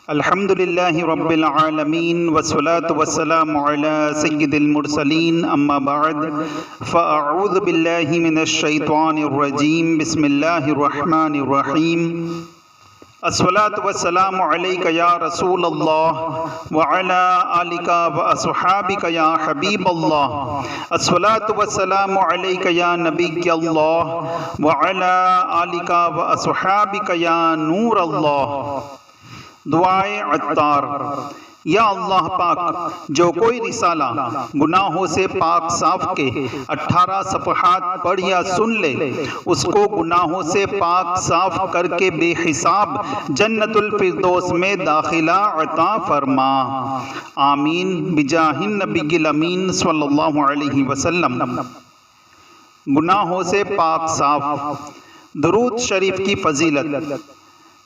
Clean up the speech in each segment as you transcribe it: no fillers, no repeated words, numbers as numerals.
الحمد لله رب العالمين والصلاة والسلام على سيد المرسلين أما بعد فأعوذ بالله من الشيطان الرجيم بسم الله الرحمن الرحيم الصلاة والسلام عليك يا رسول الله وعلى آلك وأصحابك يا حبيب الله الصلاة والسلام عليك يا نبي الله وعلى آلك وأصحابك يا نور الله۔ دعائے عطار۔ یا اللہ پاک، جو کوئی رسالہ گناہوں سے پاک صاف کے 18 صفحات پڑھ یا سن لے، اس کو گناہوں سے پاک صاف کر کے بے حساب جنت الفردوس میں داخلہ عطا فرما، آمین بجاہ النبی الامین صلی اللہ علیہ وسلم۔ گناہوں سے پاک صاف۔ درود شریف کی فضیلت۔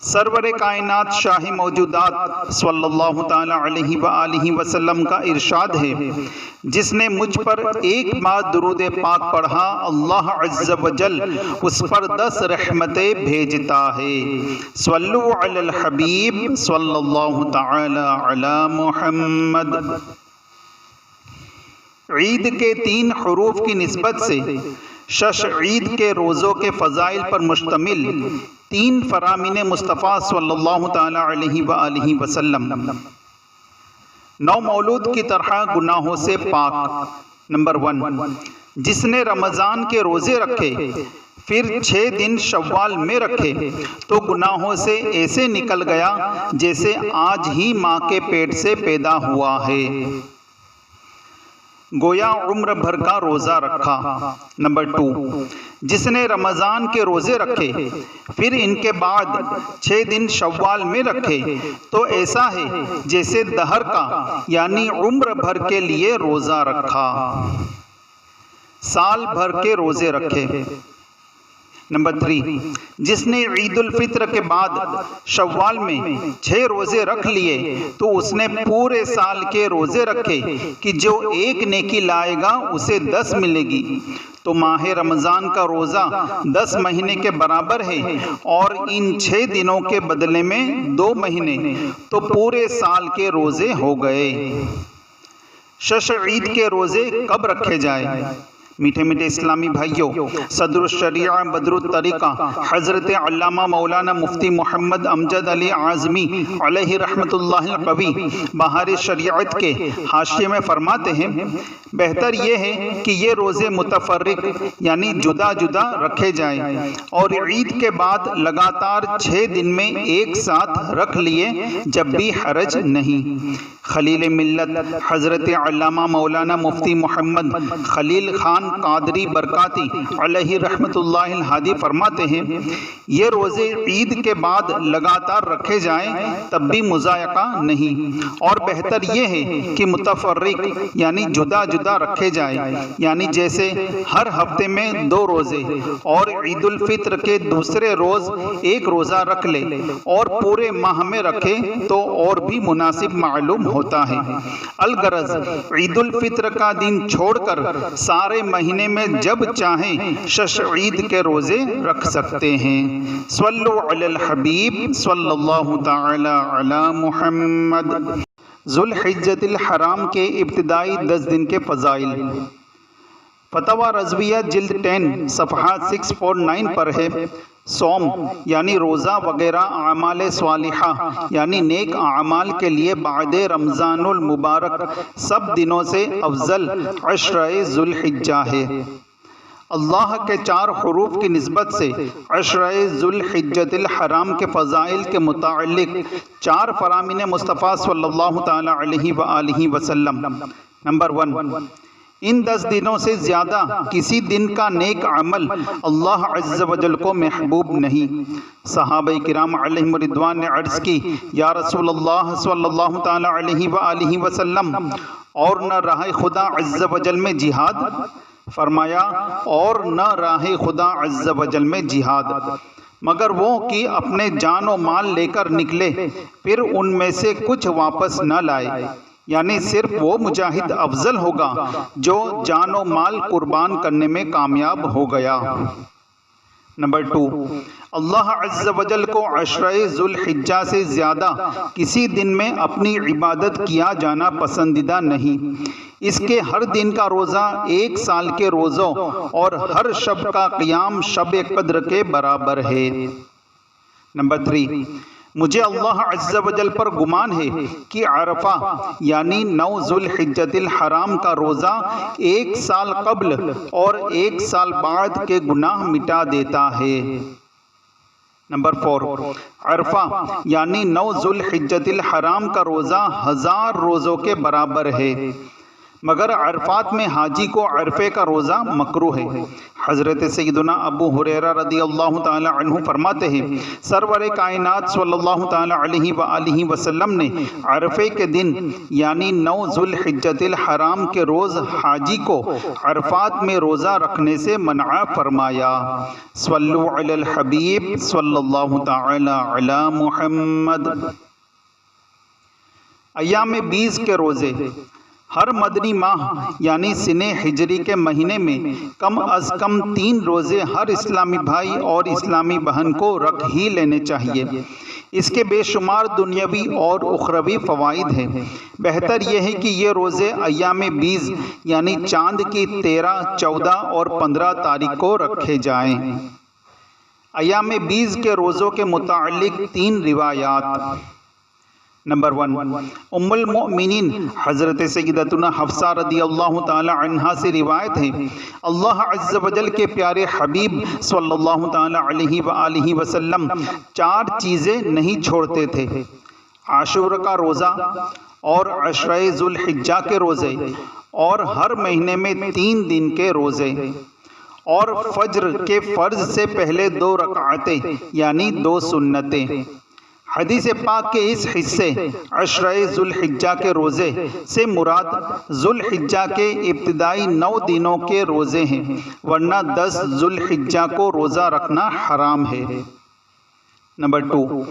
سرور کائنات شاہ موجودات صلی اللہ تعالی علیہ وآلہ وسلم کا ارشاد ہے، جس نے مجھ پر ایک بار درود پاک پڑھا، اللہ عز و جل اس پر 10 رحمتیں بھیجتا ہے۔ صلو علی الحبیب صلی اللہ تعالی علی محمد۔ عید کے 3 حروف کی نسبت سے شش عید کے روزوں کے فضائل پر مشتمل 3 فرامین مصطفیٰ صلی اللہ تعالی علیہ وآلہ وسلم۔ نو مولود کی طرح گناہوں سے پاک۔ نمبر 1، جس نے رمضان کے روزے رکھے پھر 6 دن شوال میں رکھے تو گناہوں سے ایسے نکل گیا جیسے آج ہی ماں کے پیٹ سے پیدا ہوا ہے، گویا عمر بھر کا روزہ رکھا۔ نمبر 2، جس نے رمضان کے روزے رکھے پھر ان کے بعد 6 دن شوال میں رکھے تو ایسا ہے جیسے دہر کا یعنی عمر بھر کے لیے روزہ رکھا، سال بھر کے روزے رکھے۔ نمبر 3، جس نے عید الفطر کے بعد شوال میں 6 روزے رکھ لیے تو اس نے پورے سال کے روزے رکھے کہ جو ایک نیکی لائے گا اسے 10 ملے گی، تو ماہ رمضان کا روزہ 10 مہینے کے برابر ہے، اور ان 6 دنوں کے بدلے میں 2 مہینے تو پورے سال کے روزے ہو گئے۔ شش عید کے روزے کب رکھے جائے؟ میٹھے میٹھے اسلامی بھائیوں، صدر الشریعہ بدر الطریقہ حضرت علامہ مولانا مفتی محمد امجد علی اعظمی علیہ رحمۃ اللہ القوی بہار شریعت کے حاشیے میں فرماتے ہیں، بہتر یہ ہے کہ یہ روزے متفرق یعنی جدا جدا رکھے جائیں، اور عید کے بعد لگاتار 6 دن میں ایک ساتھ رکھ لیے جب بھی حرج نہیں۔ خلیل ملت حضرت علامہ مولانا مفتی محمد خلیل خان قادری برکاتی علیہ رحمۃ اللہ الہادی فرماتے ہیں، یہ روزے عید کے بعد لگاتار رکھے جائیں تب بھی مضائقہ نہیں، اور بہتر یہ ہے کہ متفرق یعنی جدا جدا رکھے جائیں، یعنی جیسے ہر ہفتے میں 2 روزے اور عید الفطر کے دوسرے روز 1 روزہ رکھ لے اور پورے ماہ میں رکھے تو اور بھی مناسب معلوم ہوتا ہے۔ الغرض عید الفطر کا دن چھوڑ کر سارے مہینے میں جب چاہیں شش عید کے روزے رکھ سکتے ہیں۔ صلو علی الحبیب صلی اللہ تعالی علی محمد۔ ذوالحجۃ الحرام کے ابتدائی 10 دن کے فضائل۔ فتاوی رضویہ جلد 10 صفحہ 649 پر ہے، صوم یعنی روزہ وغیرہ اعمال صالحہ یعنی نیک اعمال کے لیے بعد رمضان المبارک سب دنوں سے افضل 10 ذوالحجہ ہے۔ اللہ کے 4 حروف کی نسبت سے 10 ذوالحجۃ الحرام کے فضائل کے متعلق 4 فرامین مصطفیٰ صلی اللہ تعالی علیہ وآلہ وسلم۔ نمبر 1، ان 10 دنوں سے زیادہ کسی دن کا نیک عمل اللہ عز و جل کو محبوب نہیں۔ صحابہ کرام علیہم رضوان نے عرض کی، یا رسول اللہ صلی اللہ تعالی علیہ وآلہ وسلم، اور نہ راہ خدا عز و جل میں جہاد؟ فرمایا، اور نہ راہ خدا عز و جل میں جہاد مگر وہ کہ اپنے جان و مال لے کر نکلے پھر ان میں سے کچھ واپس نہ لائے، یعنی صرف وہ مجاہد افضل ہوگا جو جان و مال قربان کرنے میں کامیاب ہو گیا۔ نمبر 2، اللہ عز و جل کو عشرہ ذو الحجہ سے زیادہ کسی دن میں اپنی عبادت کیا جانا پسندیدہ نہیں۔ اس کے ہر دن کا روزہ 1 سال کے روزوں اور ہر شب کا قیام شب قدر کے برابر ہے۔ نمبر 3، مجھے اللہ عز و جل پر گمان ہے کہ عرفہ یعنی 9 ذو الحجۃ الحرام کا روزہ 1 سال قبل اور 1 سال بعد کے گناہ مٹا دیتا ہے۔ نمبر 4، عرفہ یعنی 9 ذو الحجۃ الحرام کا روزہ 1000 روزوں کے برابر ہے، مگر عرفات میں حاجی کو عرفے کا روزہ مکروہ ہے۔ حضرت سیدنا ابو ہریرہ رضی اللہ تعالی عنہ فرماتے ہیں، سرور کائنات صلی اللہ تعالی علیہ وآلہ وسلم نے عرفے کے دن یعنی 9 ذو الحجۃ الحرام کے روز حاجی کو عرفات میں روزہ رکھنے سے منع فرمایا۔ صلو علی الحبیب صلی اللہ تعالی علی محمد۔ ایام 20 کے روزے ہر مدنی ماہ یعنی سنہ ہجری کے مہینے میں کم از کم 3 روزے ہر اسلامی بھائی اور اسلامی بہن کو رکھ ہی لینے چاہیے۔ اس کے بے شمار دنیاوی اور اخروی فوائد ہیں۔ بہتر یہ ہے کہ یہ روزے ایام 20 یعنی چاند کی 13، 14 اور 15 تاریخ کو رکھے جائیں۔ ایام 20 کے روزوں کے متعلق 3 روایات۔ نمبر 1، ام المؤمنین حضرت سیدتنا حفصہ رضی اللہ تعالی عنہا سے روایت ہے، اللہ عز و جل کے پیارے حبیب صلی اللہ تعالی علیہ وآلہ وسلم 4 چیزیں نہیں چھوڑتے تھے: عاشور کا روزہ اور عشرہ ذو الحجہ کے روزے اور ہر مہینے میں 3 دن کے روزے اور فجر کے فرض سے پہلے 2 رکعتیں یعنی 2 سنتیں۔ حدیث پاک کے اس حصے عشرہ ذو الحجہ کے روزے سے مراد ذو الحجہ کے ابتدائی 9 دنوں کے روزے ہیں، ورنہ 10 ذو الحجہ کو روزہ رکھنا حرام ہے۔ نمبر 2،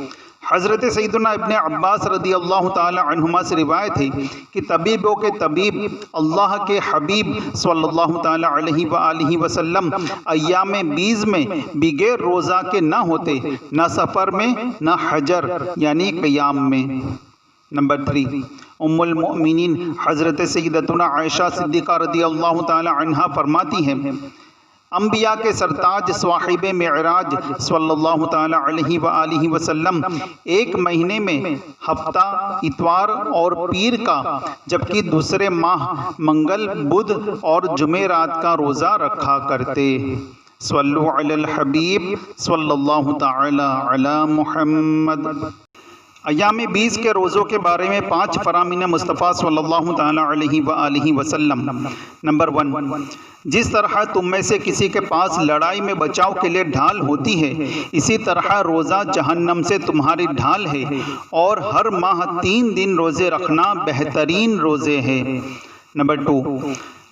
حضرت سیدنا ابن عباس رضی اللہ تعالی عنہما سے روایت ہے کہ طبیبوں کے طبیب اللہ کے حبیب صلی اللہ تعالی علیہ وآلہ وسلم ایام 20 میں بغیر روزہ کے نہ ہوتے، نہ سفر میں نہ حجر یعنی قیام میں۔ نمبر 3، ام المؤمنین حضرت سیدتنا عائشہ صدیقہ رضی اللہ تعالی عنہا فرماتی ہیں، انبیاء کے سرتاج صاحب معراج صلی اللہ تعالی علیہ وآلہ وسلم 1 مہینے میں ہفتہ، اتوار اور پیر کا، جبکہ دوسرے ماہ منگل، بدھ اور جمعرات کا روزہ رکھا کرتے۔ صلو علی الحبیب صلی اللہ تعالی علی محمد۔ ایام 20 کے روزوں کے بارے میں 5 فرامین مصطفیٰ صلی اللہ تعالی علیہ وآلہ وسلم۔ نمبر 1، جس طرح تم میں سے کسی کے پاس لڑائی میں بچاؤ کے لیے ڈھال ہوتی ہے، اسی طرح روزہ جہنم سے تمہاری ڈھال ہے، اور ہر ماہ 3 دن روزے رکھنا بہترین روزے ہیں۔ نمبر 2،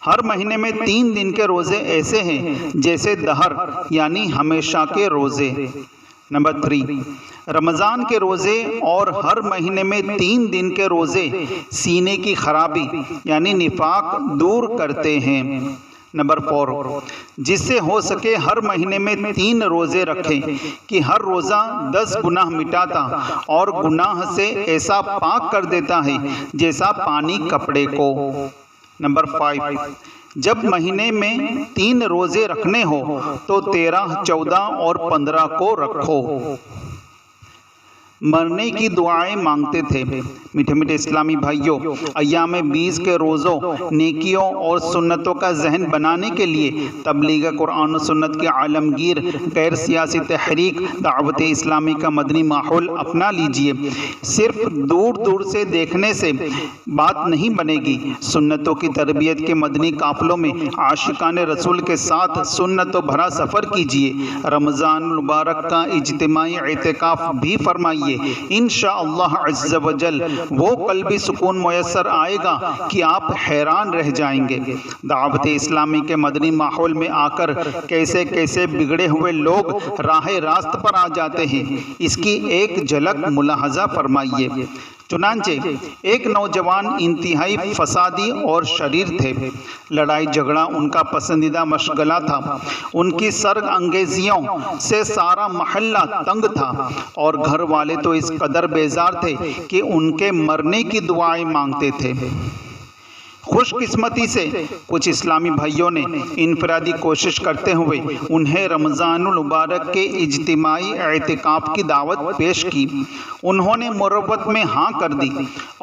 ہر مہینے میں 3 دن کے روزے ایسے ہیں جیسے دہر یعنی ہمیشہ کے روزے۔ نمبر 3، رمضان کے روزے اور ہر مہینے میں 3 دن کے روزے سینے کی خرابی یعنی نفاق دور کرتے ہیں۔ نمبر 4، جس سے ہو سکے ہر مہینے میں 3 روزے رکھیں کہ ہر روزہ 10 گناہ مٹاتا اور گناہ سے ایسا پاک کر دیتا ہے جیسا پانی کپڑے کو۔ نمبر 5، جب مہینے میں 3 روزے رکھنے ہو تو 13، 14 اور 15 کو رکھو۔ مرنے کی دعائیں مانگتے تھے۔ میٹھے میٹھے اسلامی بھائیوں، ایام 20 کے روزوں، نیکیوں اور سنتوں کا ذہن بنانے کے لیے تبلیغ قرآن و سنت کے عالمگیر غیر سیاسی تحریک دعوت اسلامی کا مدنی ماحول اپنا لیجئے۔ صرف دور دور سے دیکھنے سے بات نہیں بنے گی، سنتوں کی تربیت کے مدنی قافلوں میں عاشقان رسول کے ساتھ سنتوں بھرا سفر کیجئے۔ رمضان المبارک کا اجتماعی اعتکاف بھی فرمائیے۔ انشاءاللہ عز و جل وہ قلبی سکون میسر آئے گا کہ آپ حیران رہ جائیں گے۔ دعوت اسلامی کے مدنی ماحول میں آ کر کیسے کیسے بگڑے ہوئے لوگ راہ راست پر آ جاتے ہیں، اس کی ایک جھلک ملاحظہ فرمائیے۔ چنانچہ ایک نوجوان انتہائی فسادی اور شریر تھے۔ لڑائی جھگڑا ان کا پسندیدہ مشغلہ تھا۔ ان کی سرگ انگیزیوں سے سارا محلہ تنگ تھا اور گھر والے تو اس قدر بیزار تھے کہ ان کے مرنے کی دعائیں مانگتے تھے۔ خوش قسمتی سے کچھ اسلامی بھائیوں نے انفرادی کوشش کرتے ہوئے انہیں رمضان المبارک کے اجتماعی اعتکاف کی دعوت پیش کی۔ انہوں نے مروت میں ہاں کر دی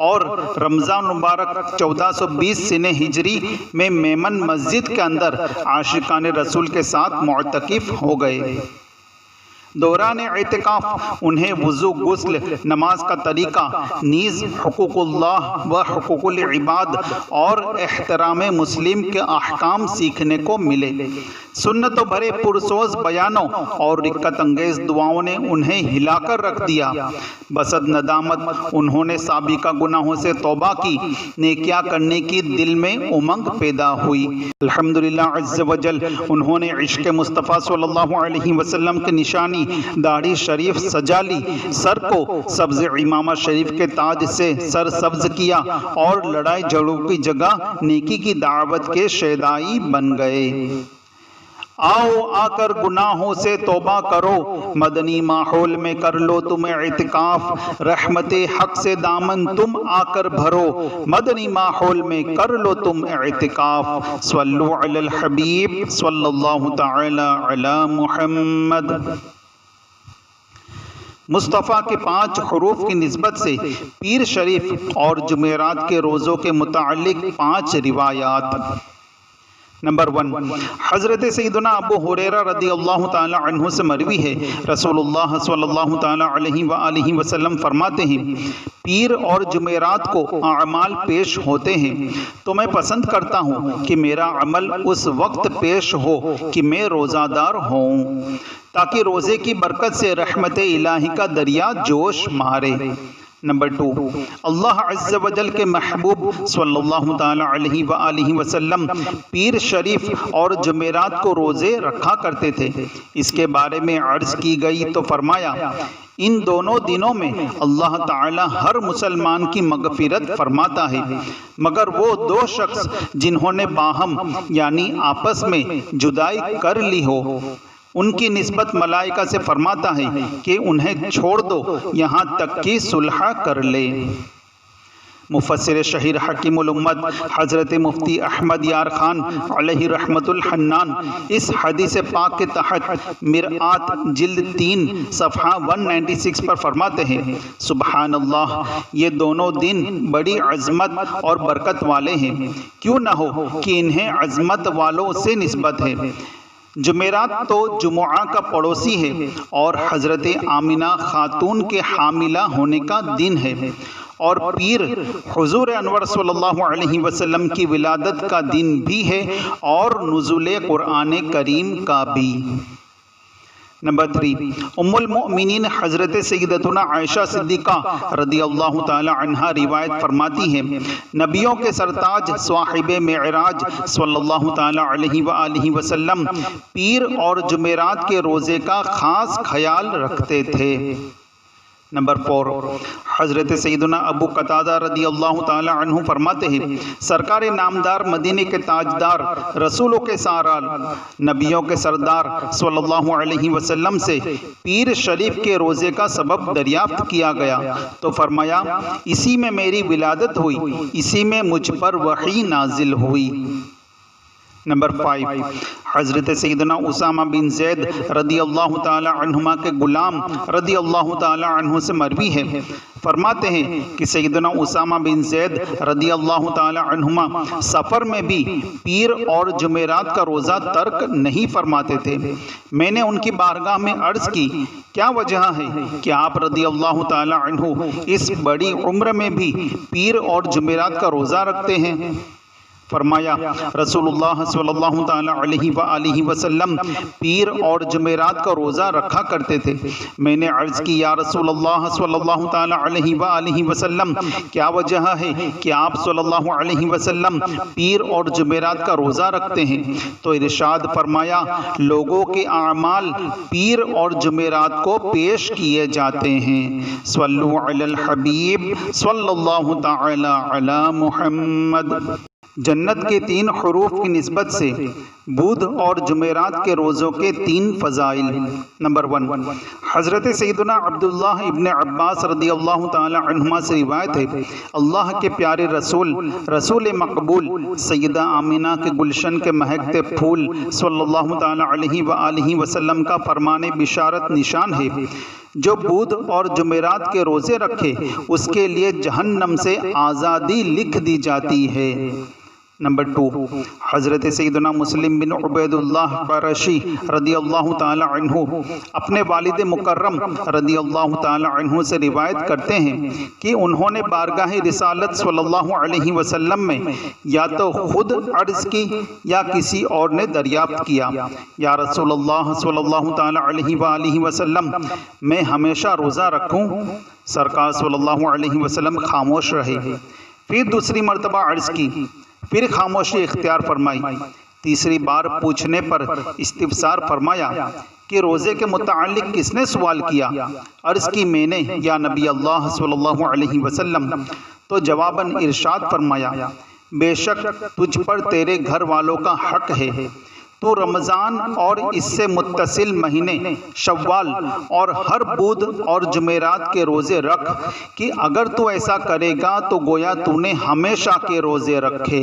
اور رمضان المبارک 1420 سنہ ہجری میں میمن مسجد کے اندر عاشقان رسول کے ساتھ معتکف ہو گئے۔ دوران اعتکاف انہیں وضو، غسل، نماز کا طریقہ، نیز حقوق اللہ و حقوق العباد اور احترام مسلم کے احکام سیکھنے کو ملے۔ سنتوں بھرے پرسوز بیانوں اور رقت انگیز دعاؤں نے انہیں ہلا کر رکھ دیا۔ بسد ندامت انہوں نے سابقہ گناہوں سے توبہ کی، نیکیاں کرنے کی دل میں امنگ پیدا ہوئی۔ الحمدللہ عز و جل انہوں نے عشق مصطفیٰ صلی اللہ علیہ وسلم کی نشانی داڑھی شریف سجا لی، سر کو سبز امامہ شریف کے تاج سے سر سبز کیا اور لڑائی جھگڑوں کی جگہ نیکی کی دعوت کے شیدائی بن گئے۔ آؤ آ کر گناہوں سے توبہ کرو، مدنی ماحول میں کر لو تم اعتکاف، رحمت حق سے دامن تم آ کر بھرو، مدنی ماحول میں کر لو تم اعتکاف۔ صلو علی الحبیب صلی اللہ تعالی علی محمد۔ مصطفیٰ کے 5 حروف کی نسبت سے پیر شریف اور جمعرات کے روزوں کے متعلق 5 روایات۔ نمبر 1، حضرت سیدنا ابو ہریرہ رضی اللہ تعالی عنہ سے مروی ہے، رسول اللہ صلی اللہ تعالی علیہ وآلہ وسلم فرماتے ہیں، پیر اور جمعرات کو اعمال پیش ہوتے ہیں تو میں پسند کرتا ہوں کہ میرا عمل اس وقت پیش ہو کہ میں روزہ دار ہوں، تاکہ روزے کی برکت سے رحمت الہی کا دریا جوش مارے۔ نمبر 2، اللہ عز و جل کے محبوب صلی اللہ تعالی علیہ وآلہ وسلم پیر شریف اور جمعرات کو روزے رکھا کرتے تھے۔ اس کے بارے میں عرض کی گئی تو فرمایا، ان دونوں دنوں میں اللہ تعالی ہر مسلمان کی مغفرت فرماتا ہے مگر وہ 2 شخص جنہوں نے باہم یعنی آپس میں جدائی کر لی ہو، ان کی نسبت ملائکہ سے فرماتا ہے کہ انہیں چھوڑ دو یہاں تک کہ صلح کر لے۔ مفسر شہیر حکیم الامت حضرت مفتی احمد یار خان علیہ رحمت الحنان اس حدیث پاک کے تحت مرآت جلد 3 صفحہ 196 پر فرماتے ہیں، سبحان اللہ، یہ دونوں دن بڑی عظمت اور برکت والے ہیں، کیوں نہ ہو کہ انہیں عظمت والوں سے نسبت ہے۔ جمعرات تو جمعہ کا پڑوسی ہے اور حضرت آمنہ خاتون کے حاملہ ہونے کا دن ہے، اور پیر حضور انور صلی اللہ علیہ وسلم کی ولادت کا دن بھی ہے اور نزول قرآن کریم کا بھی۔ نمبر 3، ام المؤمنین حضرت سیدتنا عائشہ صدیقہ رضی اللہ تعالی عنہا روایت فرماتی ہیں، نبیوں کے سرتاج صاحب معراج صلی اللہ تعالی علیہ وآلہ وسلم پیر اور جمعرات کے روزے کا خاص خیال رکھتے تھے۔ نمبر 4، حضرت سیدنا ابو قتادہ رضی اللہ تعالی عنہ فرماتے ہیں، سرکار نامدار مدینے کے تاجدار رسولوں کے سارال نبیوں کے سردار صلی اللہ علیہ وسلم سے پیر شریف کے روزے کا سبب دریافت کیا گیا تو فرمایا، اسی میں میری ولادت ہوئی، اسی میں مجھ پر وحی نازل ہوئی۔ نمبر 5، حضرت سیدنا اسامہ بن زید رضی اللہ تعالی عنہما کے غلام رضی اللہ تعالی عنہ سے مروی ہے، فرماتے ہیں کہ سیدنا اسامہ بن زید رضی اللہ تعالی عنہما سفر میں بھی پیر اور جمعرات کا روزہ ترک نہیں فرماتے تھے۔ میں نے ان کی بارگاہ میں عرض کی، کیا وجہ ہے کہ آپ رضی اللہ تعالی عنہ اس بڑی عمر میں بھی پیر اور جمعرات کا روزہ رکھتے ہیں؟ فرمایا رسول اللہ صلی اللہ تعالی علیہ وآلہ وسلم پیر اور جمعرات کا روزہ رکھا کرتے تھے۔ میں نے عرض کی یا رسول اللہ صلی اللہ تعالی علیہ وآلہ وسلم کیا وجہ ہے کہ آپ صلی اللہ علیہ وسلم پیر اور جمعرات کا روزہ رکھتے ہیں؟ تو ارشاد فرمایا لوگوں کے اعمال پیر اور جمعرات کو پیش کیے جاتے ہیں۔ صلو علی الحبیب صلی اللہ تعالی علی محمد۔ جنت کے 3 حروف کی نسبت سے بدھ اور جمعرات کے روزوں کے 3 فضائل۔ نمبر 1، حضرت سیدنا عبداللہ ابن عباس رضی اللہ تعالی عنہما سے روایت ہے اللہ کے پیارے رسول مقبول سیدہ آمینہ کے گلشن کے مہکتے پھول صلی اللہ تعالی علیہ وآلہ وسلم کا فرمان بشارت نشان ہے جو بدھ اور جمعرات کے روزے رکھے اس کے لیے جہنم سے آزادی لکھ دی جاتی ہے۔ نمبر 2، حضرت سیدنا مسلم بن عبید اللہ قرشی رضی اللہ تعالی عنہ اپنے والد مکرم رضی اللہ تعالی عنہ سے روایت کرتے ہیں کہ انہوں نے بارگاہ رسالت صلی اللہ علیہ وسلم میں یا تو خود عرض کی یا کسی اور نے دریافت کیا یا رسول اللہ صلی اللہ تعالی علیہ وآلہ وسلم میں ہمیشہ روزہ رکھوں؟ سرکار صلی اللہ علیہ وسلم خاموش رہے۔ پھر دوسری مرتبہ عرض کی، پھر خاموشی اختیار فرمائی۔ تیسری بار پوچھنے پر استفسار فرمایا کہ روزے کے متعلق کس نے سوال کیا؟ عرض کی میں نے یا نبی اللہ صلی اللہ علیہ وسلم، تو جواباً ارشاد فرمایا بے شک تجھ پر تیرے گھر والوں کا حق ہے، تو رمضان اور اس سے متصل مہینے شوال اور ہر بدھ اور جمعرات کے روزے رکھ کہ اگر تو ایسا کرے گا تو گویا تو نے ہمیشہ کے روزے رکھے۔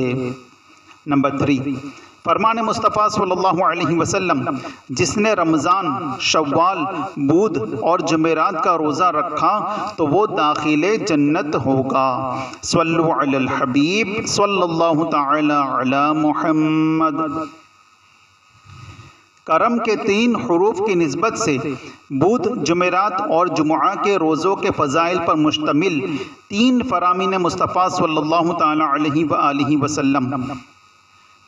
نمبر 3، فرمان مصطفیٰ صلی اللہ علیہ وسلم جس نے رمضان، شوال، بدھ اور جمعرات کا روزہ رکھا تو وہ داخل جنت ہوگا۔ صلو علی الحبیب صلی اللہ تعالی علی محمد۔ کرم کے 3 حروف کی نسبت سے بدھ، جمعرات اور جمعہ کے روزوں کے فضائل پر مشتمل 3 فرامین مصطفیٰ صلی اللہ تعالی علیہ وآلہ وسلم۔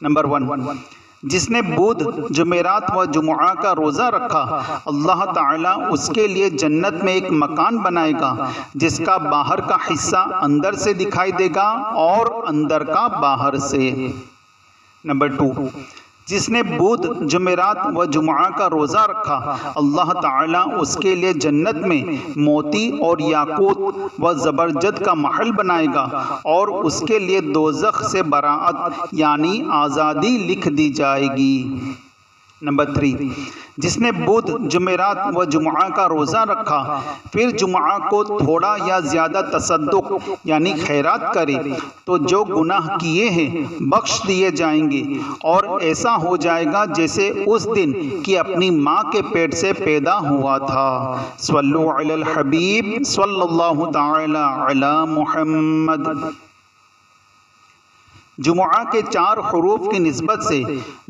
نمبر 1، جس نے بدھ، جمعرات و جمعہ کا روزہ رکھا اللہ تعالیٰ اس کے لیے جنت میں ایک مکان بنائے گا جس کا باہر کا حصہ اندر سے دکھائی دے گا اور اندر کا باہر سے۔ نمبر 2، جس نے بدھ، جمعرات و جمعہ کا روزہ رکھا اللہ تعالیٰ اس کے لیے جنت میں موتی اور یاقوت و زبرجد کا محل بنائے گا اور اس کے لیے دوزخ سے براعت یعنی آزادی لکھ دی جائے گی۔ نمبر 3، جس نے بدھ، جمعرات و جمعہ کا روزہ رکھا پھر جمعہ کو تھوڑا یا زیادہ تصدق یعنی خیرات کرے تو جو گناہ کیے ہیں بخش دیے جائیں گے اور ایسا ہو جائے گا جیسے اس دن کہ اپنی ماں کے پیٹ سے پیدا ہوا تھا۔ صلو علی الحبیب صلی اللہ تعالی علی محمد۔ جمعہ کے 4 حروف کی نسبت سے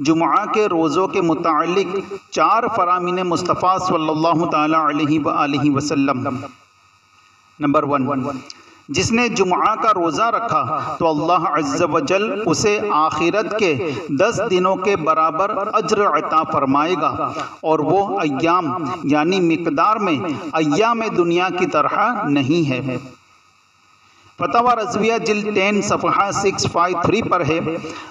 جمعہ کے روزوں کے متعلق 4 فرامین مصطفیٰ صلی اللہ تعالی علیہ وآلہ وسلم۔ نمبر 1، جس نے جمعہ کا روزہ رکھا تو اللہ عز و جل اسے آخرت کے 10 دنوں کے برابر اجر عطا فرمائے گا اور وہ ایام یعنی مقدار میں ایام دنیا کی طرح نہیں ہے۔ فتاوی رضویہ جلد 10 صفحہ 653 پر ہے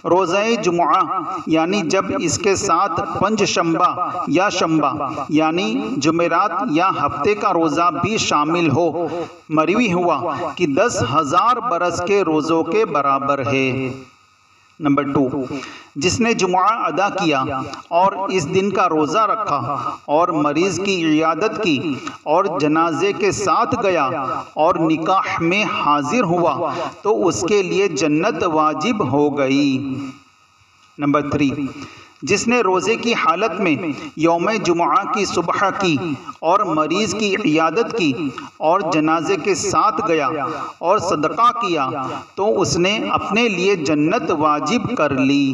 روزہ جمعہ یعنی جب اس کے ساتھ پنج شنبہ یا شنبہ یعنی جمعرات یا ہفتے کا روزہ بھی شامل ہو مروی ہوا کہ 10,000 برس کے روزوں کے برابر ہے۔ نمبر 2، جس نے جمعہ ادا کیا اور اس دن کا روزہ رکھا اور مریض کی عیادت کی اور جنازے کے ساتھ گیا اور نکاح میں حاضر ہوا تو اس کے لیے جنت واجب ہو گئی۔ نمبر 3، جس نے روزے کی حالت میں یوم جمعہ کی صبح کی اور مریض کی عیادت کی اور جنازے کے ساتھ گیا اور صدقہ کیا تو اس نے اپنے لیے جنت واجب کر لی۔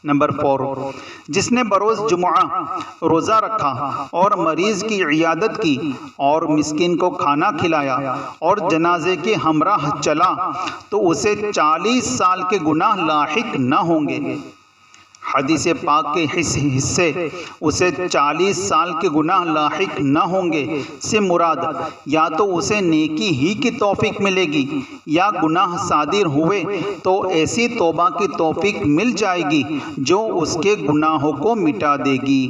نمبر 4 جس نے بروز جمعہ روزہ رکھا اور مریض کی عیادت کی اور مسکین کو کھانا کھلایا اور جنازے کے ہمراہ چلا تو اسے 40 سال کے گناہ لاحق نہ ہوں گے۔ حدیث پاک کے حصے اسے 40 سال کے گناہ لاحق نہ ہوں گے سے مراد یا تو اسے نیکی ہی کی توفیق ملے گی یا گناہ صادر ہوئے تو ایسی توبہ کی توفیق مل جائے گی جو اس کے گناہوں کو مٹا دے گی۔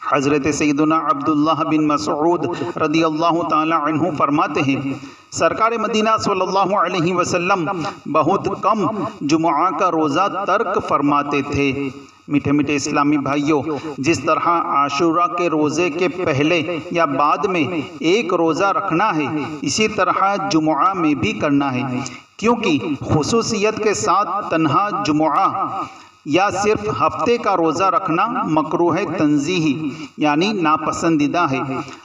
حضرت سیدنا عبداللہ بن مسعود رضی اللہ تعالی عنہ فرماتے ہیں سرکار مدینہ صلی اللہ علیہ وسلم بہت کم جمعہ کا روزہ ترک فرماتے تھے۔ میٹھے میٹھے اسلامی بھائیوں، جس طرح عاشورہ کے روزے کے پہلے یا بعد میں ایک روزہ رکھنا ہے، اسی طرح جمعہ میں بھی کرنا ہے، کیونکہ خصوصیت کے ساتھ تنہا جمعہ یا صرف ہفتے کا روزہ رکھنا مکروہ تنزیہی یعنی ناپسندیدہ ہے۔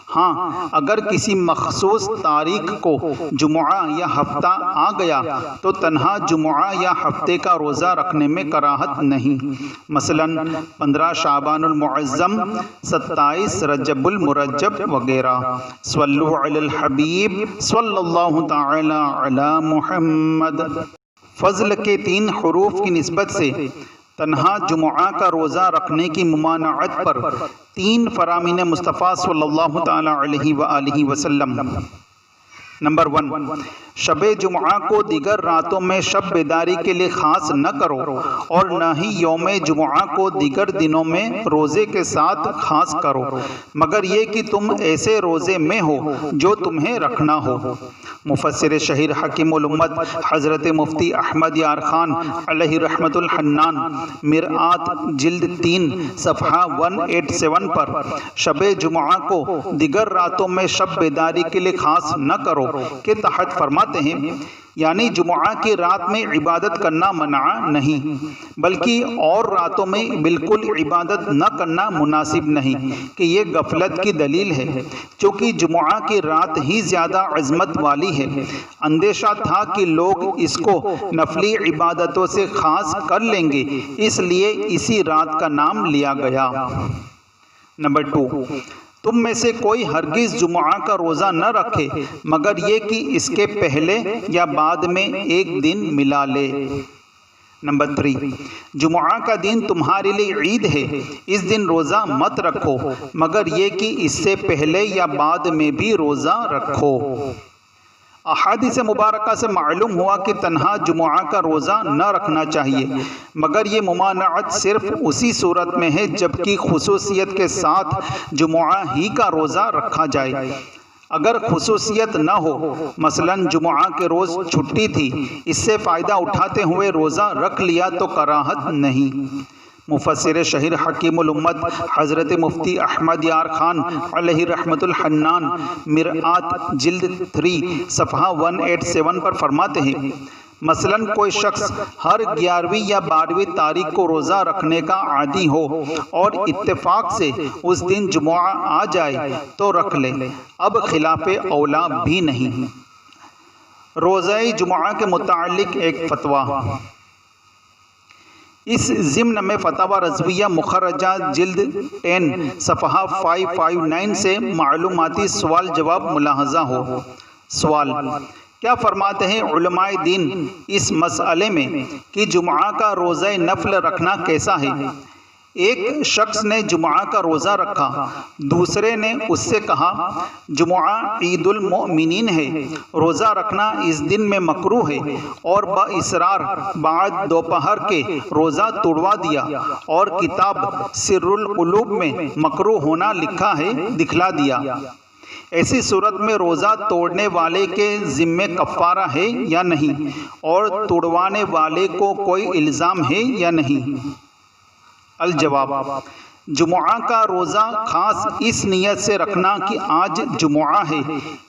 ہاں، اگر کسی مخصوص تاریخ کو جمعہ یا ہفتہ آ گیا تو تنہا جمعہ یا ہفتے کا روزہ رکھنے میں کراہت نہیں، مثلا 15 شعبان المعظم، 27 رجب المرجب وغیرہ۔ صلو علی الحبیب صلی اللہ تعالی علی محمد۔ فضل کے 3 حروف کی نسبت سے تنہا جمعہ کا روزہ رکھنے کی ممانعت پر 3 فرامین مصطفیٰ صلی اللہ تعالی علیہ وآلہ وسلم۔ نمبر 1 شب جمعہ کو دیگر راتوں میں شب بیداری کے لیے خاص نہ کرو اور نہ ہی یوم جمعہ کو دیگر دنوں میں روزے کے ساتھ خاص کرو، مگر یہ کہ تم ایسے روزے میں ہو جو تمہیں رکھنا ہو۔ مفسر شہیر حکیم الامت حضرت مفتی احمد یار خان علیہ رحمت الحنان مرآت جلد 3 صفحہ 187 پر شب جمعہ کو دیگر راتوں میں شب بیداری کے لیے خاص نہ کرو کے تحت فرماتے ہیں یعنی جمعہ کی رات میں عبادت کرنا منع نہیں، بلکہ اور راتوں میں بالکل عبادت نہ کرنا مناسب نہیں کہ یہ غفلت کی دلیل ہے، چونکہ جمعہ کی رات ہی زیادہ عظمت والی ہے۔ اندیشہ تھا کہ لوگ اس کو نفلی عبادتوں سے خاص کر لیں گے، اس لیے اسی رات کا نام لیا گیا۔ نمبر 2 تم میں سے کوئی ہرگز جمعہ کا روزہ نہ رکھے مگر یہ کہ اس کے پہلے یا بعد میں ایک دن ملا لے۔ نمبر 3 جمعہ کا دن تمہارے لیے عید ہے، اس دن روزہ مت رکھو مگر یہ کہ اس سے پہلے یا بعد میں بھی روزہ رکھو۔ احادیث مبارکہ سے معلوم ہوا کہ تنہا جمعہ کا روزہ نہ رکھنا چاہیے، مگر یہ ممانعت صرف اسی صورت میں ہے جبکہ خصوصیت کے ساتھ جمعہ ہی کا روزہ رکھا جائے۔ اگر خصوصیت نہ ہو، مثلا جمعہ کے روز چھٹی تھی، اس سے فائدہ اٹھاتے ہوئے روزہ رکھ لیا تو کراہت نہیں۔ مفسر شہیر حکیم الامت حضرت مفتی احمد یار خان علیہ رحمت الحنان مرآت جلد 3 صفحہ 187 پر فرماتے ہیں مثلا کوئی شخص ہر 11ویں یا 12ویں تاریخ کو روزہ رکھنے کا عادی ہو اور اتفاق سے اس دن جمعہ آ جائے تو رکھ لے، اب خلاف اولا بھی نہیں۔ روزہ جمعہ کے متعلق ایک فتویٰ۔ اس ضمن میں فتاوی رضویہ مخرجہ جلد 10 صفحہ 559 سے معلوماتی سوال جواب ملاحظہ ہو۔ سوال: کیا فرماتے ہیں علماء دین اس مسئلے میں کہ جمعہ کا روزہ نفل رکھنا کیسا ہے؟ ایک شخص نے جمعہ کا روزہ رکھا، دوسرے نے اس سے کہا جمعہ عید المؤمنین ہے، روزہ رکھنا اس دن میں مکروہ ہے، اور باصرار بعد دوپہر کے روزہ توڑوا دیا اور کتاب سر القلوب میں مکروہ ہونا لکھا ہے دکھلا دیا۔ ایسی صورت میں روزہ توڑنے والے کے ذمے کفارہ ہے یا نہیں، اور توڑوانے والے کو کوئی الزام ہے یا نہیں؟ الجواب: جمعہ کا روزہ خاص اس نیت سے رکھنا کہ آج جمعہ ہے،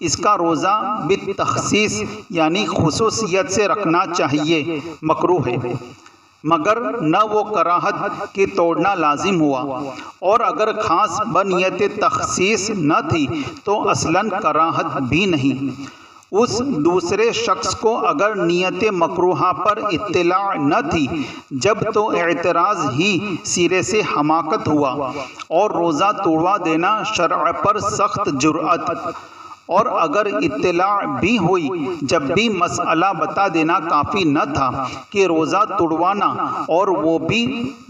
اس کا روزہ بالتخصیص یعنی خصوصیت سے رکھنا چاہیے، مکروہ ہے، مگر نہ وہ کراہت کہ توڑنا لازم ہوا، اور اگر خاص بنیت تخصیص نہ تھی تو اصلاً کراہت بھی نہیں۔ اس دوسرے شخص کو اگر نیت مکروہہ پر اطلاع نہ تھی جب تو اعتراض ہی سرے سے حماقت ہوا، اور روزہ توڑوا دینا شرع پر سخت جرأت، اور اگر اطلاع بھی ہوئی جب بھی مسئلہ بتا دینا کافی نہ تھا کہ روزہ توڑوانا، اور وہ بھی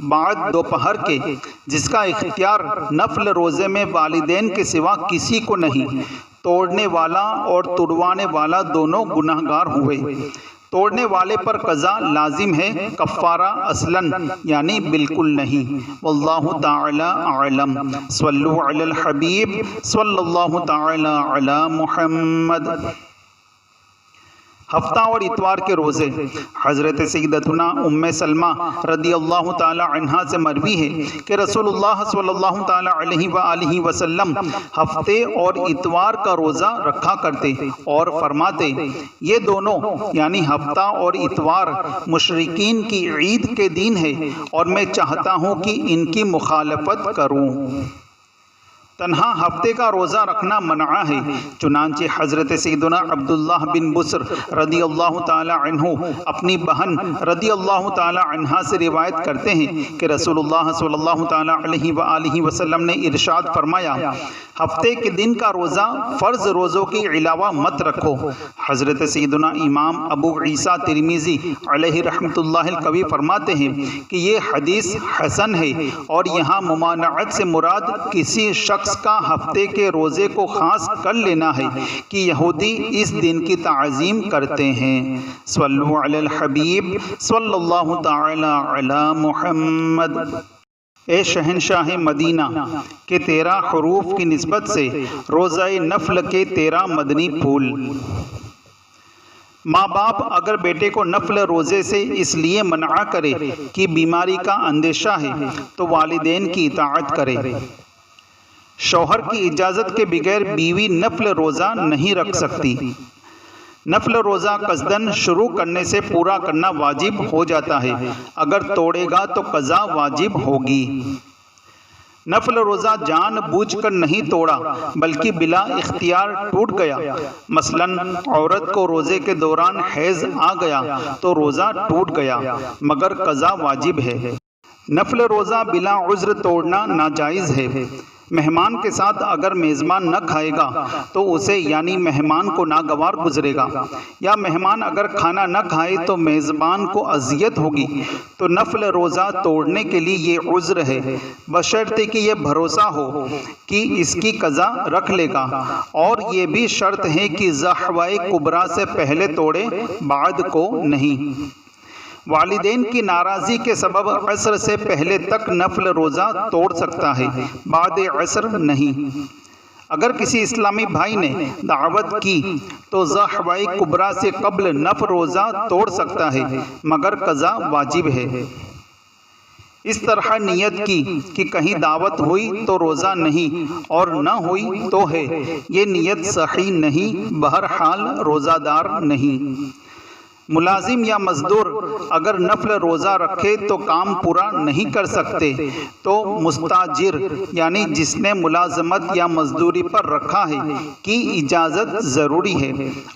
بعد دوپہر کے، جس کا اختیار نفل روزے میں والدین کے سوا کسی کو نہیں، توڑنے والا اور توڑوانے والا دونوں گناہگار ہوئے۔ توڑنے والے پر قضا لازم ہے، کفارہ اصلاً یعنی بالکل نہیں۔ واللہ تعالی اعلم۔ صلو علی الحبیب صلی اللہ تعالی علی محمد۔ ہفتہ اور اتوار کے روزے۔ حضرت سیدتنا ام سلمہ رضی اللہ تعالی عنہا سے مروی ہے کہ رسول اللہ صلی اللہ تعالی علیہ وآلہ وسلم ہفتے اور اتوار کا روزہ رکھا کرتے اور فرماتے، یہ دونوں یعنی ہفتہ اور اتوار مشرکین کی عید کے دن ہے، اور میں چاہتا ہوں کہ ان کی مخالفت کروں۔ تنہا ہفتے کا روزہ رکھنا منع ہے، چنانچہ حضرت سیدنا عبداللہ بن بسر رضی اللہ تعالی عنہ اپنی بہن رضی اللہ تعالی عنہا سے روایت کرتے ہیں کہ رسول اللہ صلی اللہ تعالی علیہ وآلہ وسلم نے ارشاد فرمایا، ہفتے کے دن کا روزہ فرض روزوں کے علاوہ مت رکھو۔ حضرت سیدنا امام ابو عیسیٰ ترمذی علیہ رحمۃ اللہ القوی فرماتے ہیں کہ یہ حدیث حسن ہے، اور یہاں ممانعت سے مراد کسی شخص کا ہفتے کے روزے کو خاص کر لینا ہے کہ یہودی اس دن کی تعظیم کرتے ہیں۔ صلو علی الحبیب صلی اللہ تعالی علی محمد۔ اے شہنشاہ مدینہ کے 13 حروف کی نسبت سے روزہ نفل کے 13 مدنی پھول۔ ماں باپ اگر بیٹے کو نفل روزے سے اس لیے منع کرے کہ بیماری کا اندیشہ ہے تو والدین کی اطاعت کرے۔ شوہر کی اجازت کے بغیر بیوی نفل روزہ نہیں رکھ سکتی۔ نفل روزہ قصداً شروع کرنے سے پورا کرنا واجب ہو جاتا ہے، اگر توڑے گا تو قضا واجب ہوگی۔ نفل روزہ جان بوجھ کر نہیں توڑا بلکہ بلا اختیار ٹوٹ گیا، مثلاً عورت کو روزے کے دوران حیض آ گیا تو روزہ ٹوٹ گیا، مگر قضا واجب ہے۔ نفل روزہ بلا عذر توڑنا ناجائز ہے۔ مہمان کے ساتھ اگر میزبان نہ کھائے گا تو اسے یعنی مہمان کو ناگوار گزرے گا، یا مہمان اگر کھانا نہ کھائے تو میزبان کو اذیت ہوگی، تو نفل روزہ توڑنے کے لیے یہ عذر ہے، بشرطے کہ یہ بھروسہ ہو کہ اس کی قضا رکھ لے گا، اور یہ بھی شرط ہے کہ ضحوہ کبریٰ سے پہلے توڑے، بعد کو نہیں۔ والدین کی ناراضی کے سبب عصر سے پہلے تک نفل روزہ توڑ سکتا ہے، بعد عصر نہیں۔ اگر کسی اسلامی بھائی نے دعوت کی تو ضحوہ کبریٰ سے قبل نفل روزہ توڑ سکتا ہے، مگر قضا واجب ہے۔ اس طرح نیت کی کہ کہیں دعوت ہوئی تو روزہ نہیں اور نہ ہوئی تو ہے، یہ نیت صحیح نہیں، بہرحال روزہ دار نہیں۔ ملازم یا مزدور اگر نفل روزہ رکھے تو کام پورا نہیں کر سکتے تو مستاجر یعنی جس نے ملازمت یا مزدوری پر رکھا ہے کی اجازت ضروری ہے،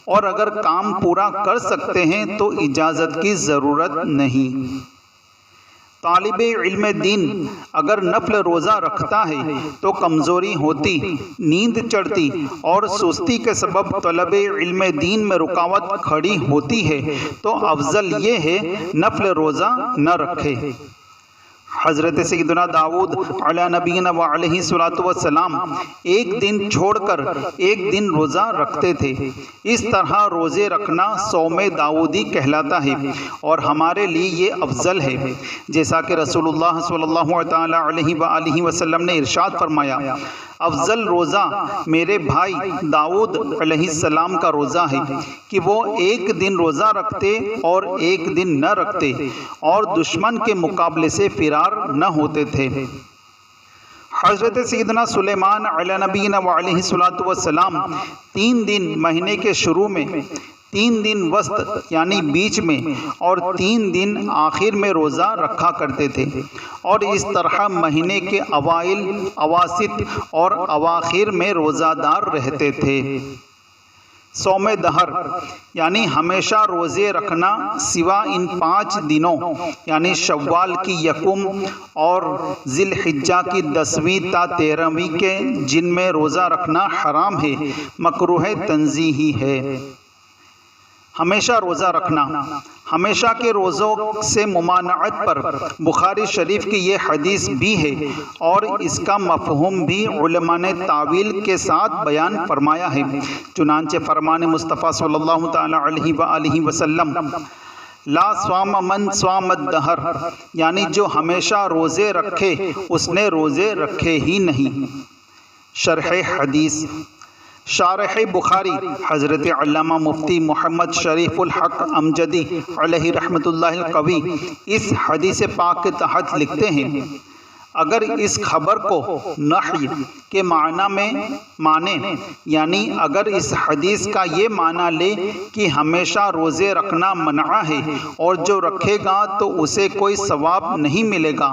اور اگر کام پورا کر سکتے ہیں تو اجازت کی ضرورت نہیں۔ طالب علم دین اگر نفل روزہ رکھتا ہے تو کمزوری ہوتی، نیند چڑھتی اور سستی کے سبب طلب علم دین میں رکاوٹ کھڑی ہوتی ہے تو افضل یہ ہے نفل روزہ نہ رکھے۔ حضرت سیدنا داؤد علی نبینا وعلیہ الصلوۃ والسلام ایک دن چھوڑ کر ایک دن روزہ رکھتے تھے۔ اس طرح روزے رکھنا صوم داؤدی کہلاتا ہے اور ہمارے لیے یہ افضل ہے، جیسا کہ رسول اللہ صلی اللہ تعالی علیہ وآلہ وسلم نے ارشاد فرمایا، افضل روزہ میرے بھائی داؤد علیہ السلام کا روزہ ہے کہ وہ ایک دن روزہ رکھتے اور ایک دن نہ رکھتے اور دشمن کے مقابلے سے فرار نہ ہوتے تھے۔ حضرت سیدنا سلیمان علیہ نبینا وعلیہ الصلوۃ والسلام 3 دن مہینے کے شروع میں، 3 دن وسط یعنی بیچ میں، اور 3 دن آخر میں روزہ رکھا کرتے تھے، اور اس طرح مہینے کے اوائل، اواسط اور اواخر میں روزہ دار رہتے تھے۔ صوم دہر یعنی ہمیشہ روزے رکھنا سوا ان 5 دنوں یعنی شوال کی یکم اور ذی الحجہ کی 10ویں تا 13ویں کے جن میں روزہ رکھنا حرام ہے، مکروہ تنزیہی ہے۔ ہمیشہ روزہ رکھنا، ہمیشہ کے روزوں سے ممانعت پر بخاری شریف کی یہ حدیث بھی ہے اور اس کا مفہوم بھی علماء نے تعویل کے ساتھ بیان فرمایا ہے۔ چنانچہ فرمان مصطفیٰ صلی اللہ تعالی علیہ وآلہ وسلم لا صام من صام الدہر یعنی جو ہمیشہ روزے رکھے اس نے روزے رکھے ہی نہیں۔ شرح حدیث، شارح بخاری حضرت علامہ مفتی محمد شریف الحق امجدی علیہ رحمۃ اللہ القوی اس حدیث پاک کے تحت لکھتے ہیں، اگر اس خبر کو نحی کے معنی میں مانیں یعنی اگر اس حدیث کا یہ معنی لے کہ ہمیشہ روزے رکھنا منع ہے اور جو رکھے گا تو اسے کوئی ثواب نہیں ملے گا،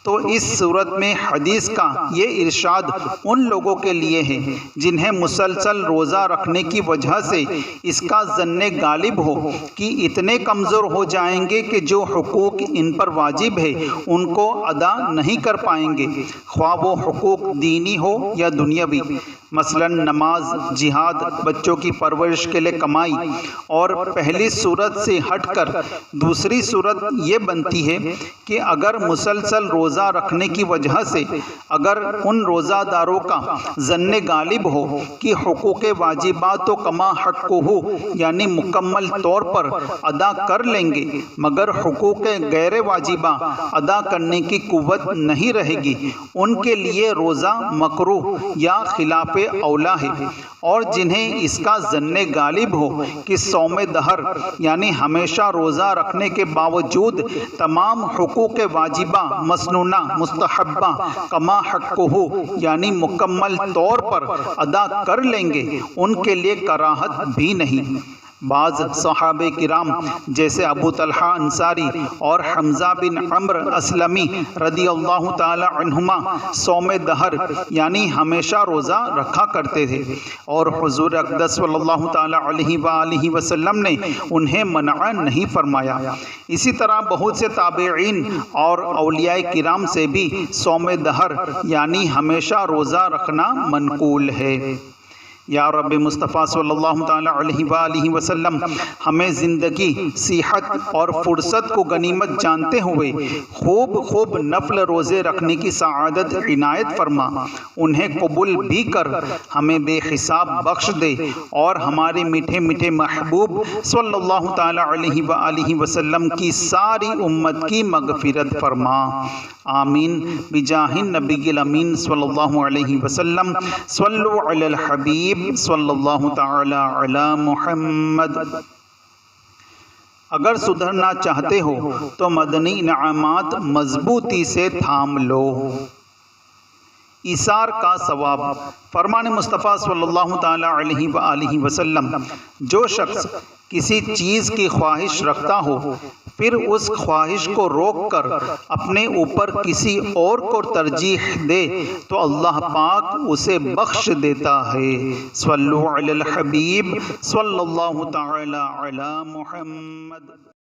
تو اس صورت میں حدیث کا یہ ارشاد ان لوگوں کے لیے ہے جنہیں مسلسل روزہ رکھنے کی وجہ سے اس کا ظن غالب ہو کہ اتنے کمزور ہو جائیں گے کہ جو حقوق ان پر واجب ہے ان کو ادا نہیں کر پائیں گے، خواہ وہ حقوق دینی ہو یا دنیاوی، مثلا نماز، جہاد، بچوں کی پرورش کے لیے کمائی۔ اور پہلی صورت سے ہٹ کر دوسری صورت یہ بنتی ہے کہ اگر مسلسل روزہ رکھنے کی وجہ سے اگر ان روزہ داروں کا ظن غالب ہو کہ حقوق واجبات و کما حقہ یعنی مکمل طور پر ادا کر لیں گے مگر حقوق غیر واجبہ ادا کرنے کی قوت نہیں رہے گی، ان کے لیے روزہ مکروہ یا خلاف اولا ہے۔ اور جنہیں اس کا ظن غالب ہو کہ صوم دہر یعنی ہمیشہ روزہ رکھنے کے باوجود تمام حقوق واجبہ، مسنونہ، مستحبہ، کما حقہ یعنی مکمل طور پر ادا کر لیں گے، ان کے لیے کراہت بھی نہیں۔ بعض صحابہ کرام جیسے ابو طلحہ انصاری اور حمزہ بن عمرو اسلمی رضی اللہ تعالی عنہما صوم دہر یعنی ہمیشہ روزہ رکھا کرتے تھے اور حضور اقدس صلی اللہ تعالی علیہ وآلہ وسلم نے انہیں منع نہیں فرمایا۔ اسی طرح بہت سے تابعین اور اولیاء کرام سے بھی صوم دہر یعنی ہمیشہ روزہ رکھنا منقول ہے۔ یا رب مصطفیٰ صلی اللہ تعالی علیہ وآلہ وسلم ہمیں زندگی، صحت اور فرصت کو غنیمت جانتے ہوئے خوب نفل روزے رکھنے کی سعادت عنایت فرما، انہیں قبول بھی کر ہمیں بے حساب بخش دے اور ہمارے میٹھے میٹھے محبوب صلی اللہ تعالی علیہ وآلہ وسلم کی ساری امت کی مغفرت فرما، آمین بجاہ النبی الامین صلی اللہ علیہ وسلم۔ صلو علی الحبیب صلی اللہ تعالی علی محمد۔ اگر سدھرنا چاہتے ہو تو مدنی انعامات مضبوطی سے تھام لو۔ ایثار کا ثواب، فرمان مصطفیٰ صلی اللہ تعالی علیہ وآلہ وسلم، جو شخص کسی چیز کی خواہش رکھتا ہو پھر اس خواہش کو روک کر اپنے اوپر کسی اور کو ترجیح دے تو اللہ پاک اسے بخش دیتا ہے۔ صلو علی الحبیب صلی اللہ تعالی علی محمد۔